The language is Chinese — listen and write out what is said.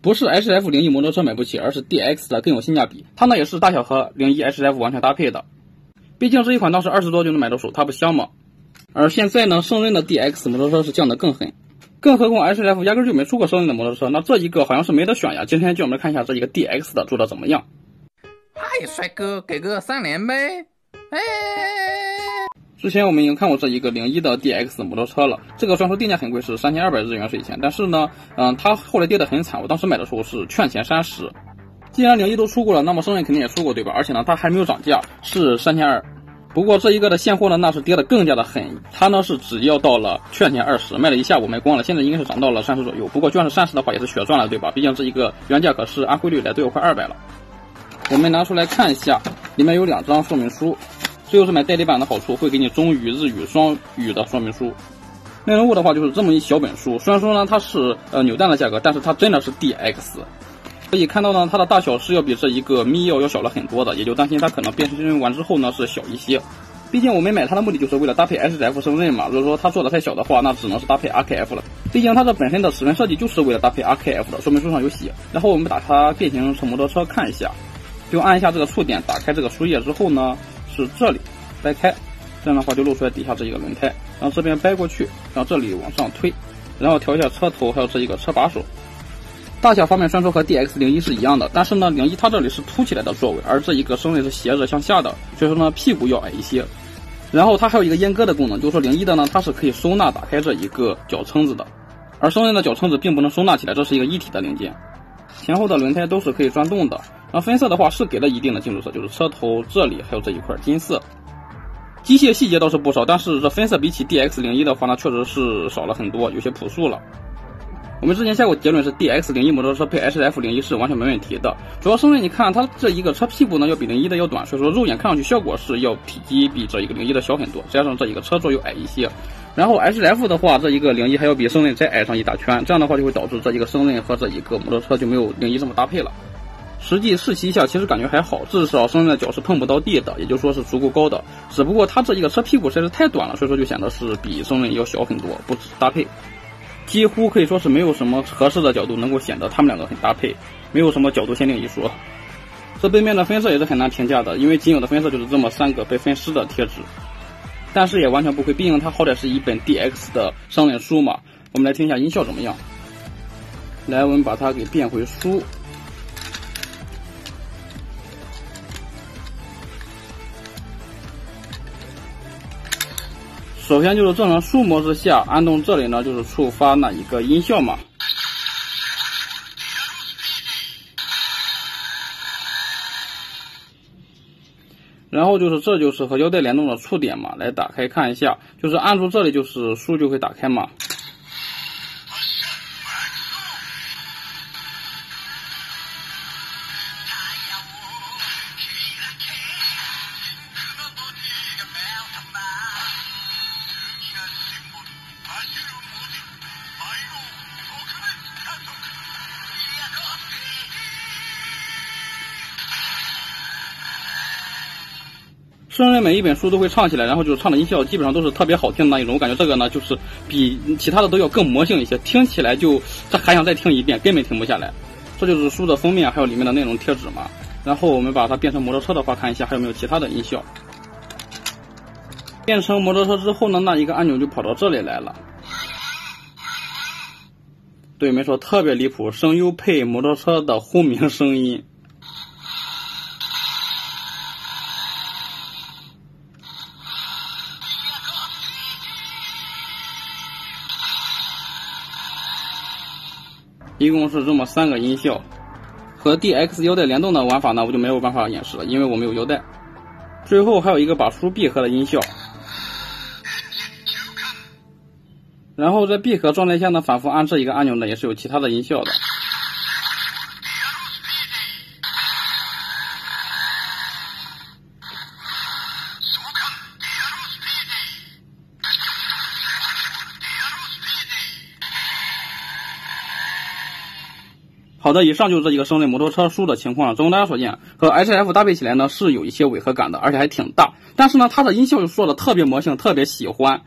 不是 HF01摩托车买不起，而是 DX 的更有性价比。它呢也是大小和01 HF 完全搭配的。毕竟这一款当时20多就能买到手，它不香吗？而现在呢，胜任的 DX 摩托车是降得更狠，更何况 HF 压根就没出过胜任的摩托车，那这一个好像是没得选呀。今天就我们来看一下这一个 DX 的做的怎么样。嗨，帅哥，给个3连呗！哎。之前我们已经看过这一个01的 DX 摩托车了，这个虽然说定价很贵，是3200日元税前，但是呢，它后来跌得很惨，我当时买的时候是券前30。既然01都出过了，那么胜任肯定也出过，对吧？而且呢，它还没有涨价，是3200。不过这一个的现货呢，那是跌得更加的狠，它呢是只要到了券前20，卖了一下午卖光了，现在应该是涨到了30左右。不过就算是30的话，也是血赚了，对吧？毕竟这一个原价可是按汇率来都有快200了。我们拿出来看一下，里面有2张说明书，这就是买代理版的好处，会给你中语、日语双语的说明书。内容物的话就是这么一小本书，虽然说呢它是扭蛋的价格，但是它真的是 DX。可以看到呢，它的大小是要比这一个咪要小了很多的，也就担心它可能变身完之后呢是小一些。毕竟我们买它的目的就是为了搭配 HF 胜任嘛，如果说它做的太小的话，那只能是搭配 RKF 了。毕竟它这本身的齿轮设计就是为了搭配 RKF 的，说明书上有写。然后我们把它变形成摩托车看一下，就按一下这个触点，打开这个书页之后呢，是这里掰开，这样的话就露出来底下这一个轮胎，然后这边掰过去，然后这里往上推，然后调一下车头，还有这一个车把手。大小方面虽然说和 DX01是一样的，但是呢01它这里是凸起来的座位，而这一个胜任是斜着向下的，所以说呢屁股要矮一些。然后它还有一个阉割的功能，就是说01的呢它是可以收纳打开这一个脚撑子的，而胜任的脚撑子并不能收纳起来，这是一个一体的零件。前后的轮胎都是可以转动的，然后分色的话是给了一定的金属色，就是车头这里还有这一块金色。机械细节倒是不少，但是这分色比起 DX01的话呢确实是少了很多，有些朴素了。我们之前下过结论是 DX01摩托车配 HF01是完全没问题的，主要是因为你看它这一个车屁股呢要比01的要短，所以说肉眼看上去效果是要体积比这一个01的小很多，加上这一个车座又矮一些。然后 HF 的话，这一个01还要比胜任再矮上一大圈，这样的话就会导致这一个胜任和这一个摩托车就没有01这么搭配了。实际试骑一下，其实感觉还好，至少胜任的脚是碰不到地的，也就是说是足够高的。只不过它这一个车屁股实在是太短了，所以说就显得是比胜任要小很多，不搭配。几乎可以说是没有什么合适的角度能够显得他们两个很搭配，没有什么角度限定一说。这背面的分色也是很难评价的，因为仅有的分色就是这么3个被分尸的贴纸，但是也完全不亏，毕竟它好歹是一本 DX 的胜任书嘛。我们来听一下音效怎么样。来，我们把它给变回书。首先就是正常书模式下，按动这里呢就是触发那一个音效嘛。然后就是这就是和腰带联动的触点嘛，来打开看一下，就是按住这里就是书就会打开嘛。胜任每一本书都会唱起来，然后就是唱的音效基本上都是特别好听的那一种，我感觉这个呢就是比其他的都要更魔性一些，听起来就还想再听一遍，根本停不下来。这就是书的封面还有里面的内容贴纸嘛。然后我们把它变成摩托车的话，看一下还有没有其他的音效。变成摩托车之后呢，那一个按钮就跑到这里来了。对，没错，特别离谱，声优配摩托车的轰鸣声音。一共是这么3个音效，和 DX 腰带联动的玩法呢，我就没有办法演示了，因为我没有腰带。最后还有一个把书闭合的音效，然后在闭合状态下呢，反复按这一个按钮呢，也是有其他的音效的。好的，以上就是这一个胜任摩托车书的情况了。综合大家所见，和 HF 搭配起来呢是有一些违和感的，而且还挺大。但是呢，它的音效又做的特别魔性，特别喜欢。